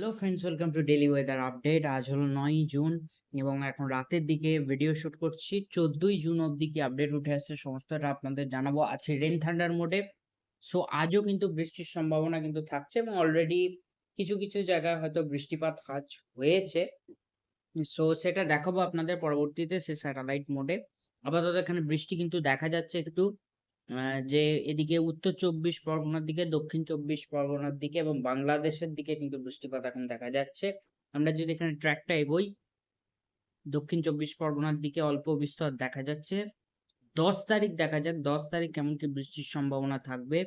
Hello friends, welcome to daily weather update. আজ হলো 9ই June এবং এখন রাতের দিকে ভিডিও শুট করছি। 14ই জুন অবধি কি আপডেট উঠে আসছে সমস্তটা আপনাদের জানাবো। আছে রেন থান্ডার মোডে। সো আজও কিন্তু বৃষ্টির সম্ভাবনা কিন্তু থাকছে এবং অলরেডি কিছু কিছু জায়গায় হয়তো বৃষ্টিপাত আজ হয়েছে। সো সেটা দেখাবো আপনাদের পরবর্তীতে সে স্যাটেলাইট মোডে। আপাতত এখানে বৃষ্টি কিন্তু দেখা যাচ্ছে একটু যে এদিকে উত্তর ২৪ পরগনার দিকে, দক্ষিণ ২৪ পরগনার দিকে এবং বাংলাদেশের দিকে কিন্তু বৃষ্টিপাত এখন দেখা যাচ্ছে। আমরা যদি এখানে ট্র্যাকটা এগোই, দক্ষিণ ২৪ পরগনার দিকে অল্প বিস্তর দেখা যাচ্ছে। ১০ তারিখ দেখা যাক ১০ তারিখ কেমন কি বৃষ্টির সম্ভাবনা থাকবে।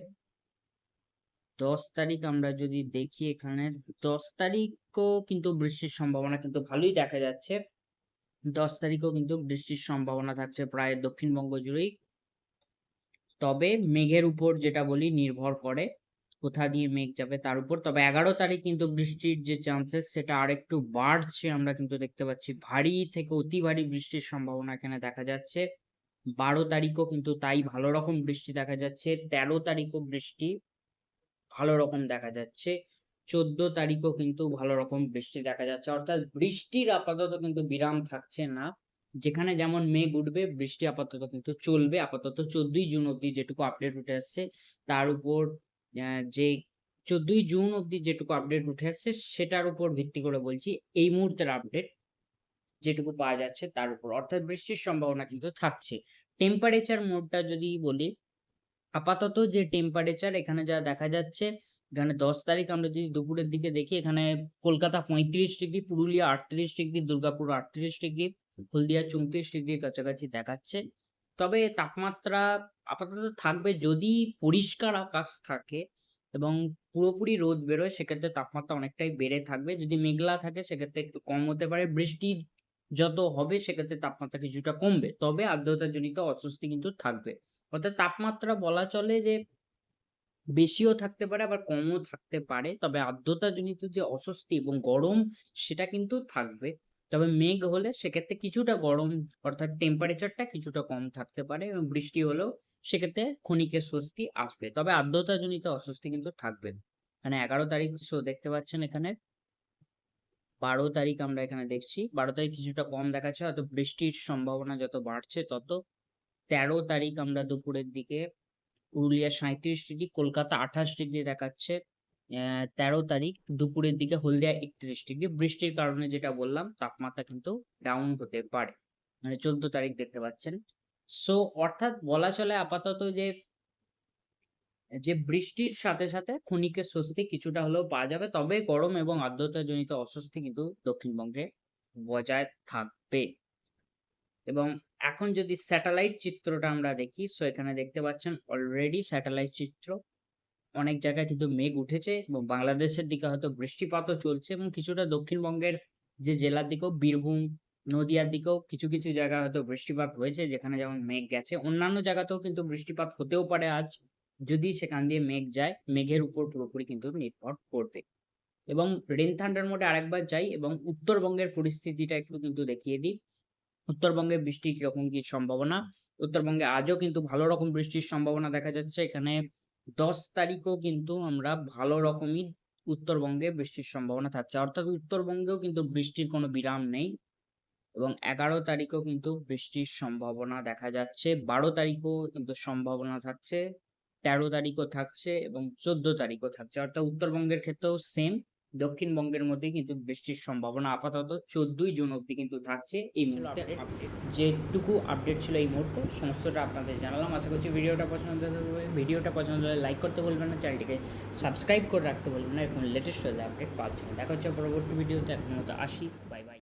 ১০ তারিখ আমরা যদি দেখি এখানে ১০ তারিখও কিন্তু বৃষ্টির সম্ভাবনা কিন্তু ভালোই দেখা যাচ্ছে। ১০ তারিখও কিন্তু বৃষ্টির সম্ভাবনা থাকছে প্রায় দক্ষিণবঙ্গ জুড়েই। তবে মেঘের উপর যেটা বলি নির্ভর করে, কোথা দিয়ে মেঘ যাবে তার উপর। তবে ১১ তারিখ কিন্তু বৃষ্টির যে চান্সেস সেটা আরেকটু বাড়ছে, আমরা কিন্তু দেখতে পাচ্ছি। ভারী থেকে অতি ভারী বৃষ্টির সম্ভাবনা এখানে দেখা যাচ্ছে। ১২ তারিখও কিন্তু তাই ভালো রকম বৃষ্টি দেখা যাচ্ছে। ১৩ তারিখও বৃষ্টি ভালো রকম দেখা যাচ্ছে। ১৪ তারিখও কিন্তু ভালো রকম বৃষ্টি দেখা যাচ্ছে। অর্থাৎ বৃষ্টির আপাতত কিন্তু বিরাম থাকছে না। যেখানে যেমন মেঘ উঠবে বৃষ্টি আপাতত কিন্তু চলবে। আপাতত ১৪ই জুন অব্দি যেটুকু আপডেট উঠে আসছে তার উপর যে ১৪ই জুন অব্দি যেটুকু আপডেট উঠে আসছে সেটার উপর ভিত্তি করে বলছি এই মুহূর্তের আপডেট যেটুকু পাওয়া যাচ্ছে তার উপর। অর্থাৎ বৃষ্টির সম্ভাবনা কিন্তু থাকছে। টেম্পারেচার মোডটা যদি বলি, আপাতত যে টেম্পারেচার এখানে যা দেখা যাচ্ছে, এখানে ১০ তারিখ আমরা যদি দুপুরের দিকে দেখি, এখানে Kolkata ৩৫ degree, Purulia ৩৮ degree, Durgapur ৩৮ degree, Haldia ৩৪ ডিগ্রির কাছাকাছি দেখাচ্ছে। তবে তাপমাত্রা আপাতত থাকবে যদি পরিষ্কার আকাশ থাকে এবং পুরোপুরি রোদ বেরোয় সেক্ষেত্রে তাপমাত্রা অনেকটাই বেড়ে থাকবে। যদি মেঘলা থাকে সেক্ষেত্রে একটু কম হতে পারে। বৃষ্টি যত হবে সেক্ষেত্রে তাপমাত্রা কিছুটা কমবে। তবে আর্দ্রতাজনিত অস্বস্তি কিন্তু থাকবে। অর্থাৎ তাপমাত্রা বলা চলে যে বেশিও থাকতে পারে আবার কমও থাকতে পারে। তবে আর্দ্রতাজনিত যে অস্বস্তি এবং গরম সেটা কিন্তু থাকবে। তবে মেঘ হলে সেক্ষেত্রে কিছুটা গরম অর্থাৎ টেম্পারেচারটা কিছুটা কম থাকতে পারে এবং বৃষ্টি হলেও সেক্ষেত্রে ক্ষণিকের স্বস্তি আসবে। তবে আর্দ্রতাজনিত অস্বস্তি কিন্তু থাকবে। মানে ১১ তারিখ দেখতে পাচ্ছেন এখানে। ১২ তারিখ আমরা এখানে দেখছি। ১২ তারিখ কিছুটা কম দেখাচ্ছে। হয়তো বৃষ্টির সম্ভাবনা যত বাড়ছে তত। ১৩ তারিখ আমরা দুপুরের দিকে পুরুলিয়া ৩৭ ডিগ্রি, কলকাতা ২৮ ডিগ্রি দেখাচ্ছে। ১৩ তারিখ দুপুরের দিকে হলদিয়া ৩১ ডিগ্রি। বৃষ্টির কারণে যেটা বললাম তাপমাত্রা কিন্তু ডাউন হতে পারে। মানে ১৪ তারিখ দেখতে পাচ্ছেন। সো অর্থাৎ বলা চলে আপাতত যে বৃষ্টির সাথে, সাথে ক্ষণিকের স্বস্তি কিছুটা হলেও পাওয়া যাবে। তবে গরম এবং আর্দ্রতাজনিত অস্বস্তি কিন্তু দক্ষিণবঙ্গে বজায় থাকবে। এবং এখন যদি স্যাটেলাইট চিত্রটা আমরা দেখি, সো এখানে দেখতে পাচ্ছেন অলরেডি স্যাটেলাইট চিত্র। অনেক জায়গায় কিন্তু মেঘ উঠেছে এবং বাংলাদেশের দিকে হয়তো বৃষ্টিপাতও চলছে এবং কিছুটা দক্ষিণবঙ্গের যে জেলার দিকেও বীরভূম, নদীয়ার দিকেও কিছু, কিছু জায়গায় হয়তো বৃষ্টিপাত হয়েছে যেখানে যেমন মেঘ গেছে। অন্যান্য জায়গাতেও কিন্তু বৃষ্টিপাত হতেও পারে আজ। যদি সেখান দিয়ে মেঘ যায়, মেঘের উপর পুরোপুরি কিন্তু নির্ভর করবে। এবং রেন থান্ডার মোডে আরেকবার যাই এবং উত্তরবঙ্গের পরিস্থিতিটা একটু কিন্তু দেখিয়ে দিই। উত্তরবঙ্গে বৃষ্টির কিরকম কি সম্ভাবনা? উত্তরবঙ্গে আজও কিন্তু ভালো রকম বৃষ্টির সম্ভাবনা দেখা যাচ্ছে। এখানে ১০ তারিখও কিন্তু আমরা ভালো রকমই উত্তরবঙ্গে বৃষ্টির সম্ভাবনা থাকছে। অর্থাৎ উত্তরবঙ্গেও কিন্তু বৃষ্টির কোনো বিরাম নেই এবং ১১ তারিখেও কিন্তু বৃষ্টির সম্ভাবনা দেখা যাচ্ছে। ১২ তারিখও কিন্তু সম্ভাবনা থাকছে। ১৩ তারিখও থাকছে এবং ১৪ তারিখও থাকছে। অর্থাৎ উত্তরবঙ্গের ক্ষেত্রেও সেম। দক্ষিণবঙ্গের মধ্যেই কিন্তু বৃষ্টির সম্ভাবনা আপাতত ১৪ই জুন অব্দি কিন্তু থাকছে এই মুহূর্তে আপডেট। যেটুকু আপডেট ছিল এই মুহূর্তে সমস্তটা আপনাদের জানালাম। আশা করছি ভিডিওটা পছন্দ হবে। ভিডিওটা পছন্দ হলে লাইক করতে ভুলবেন না, চ্যানেলটিকে সাবস্ক্রাইব করে রাখতে ভুলবেন না এরকম লেটেস্ট আপডেট পাওয়ার জন্য। দেখা হচ্ছে পরবর্তী ভিডিওতে। এখন মতো আসি। Bye bye.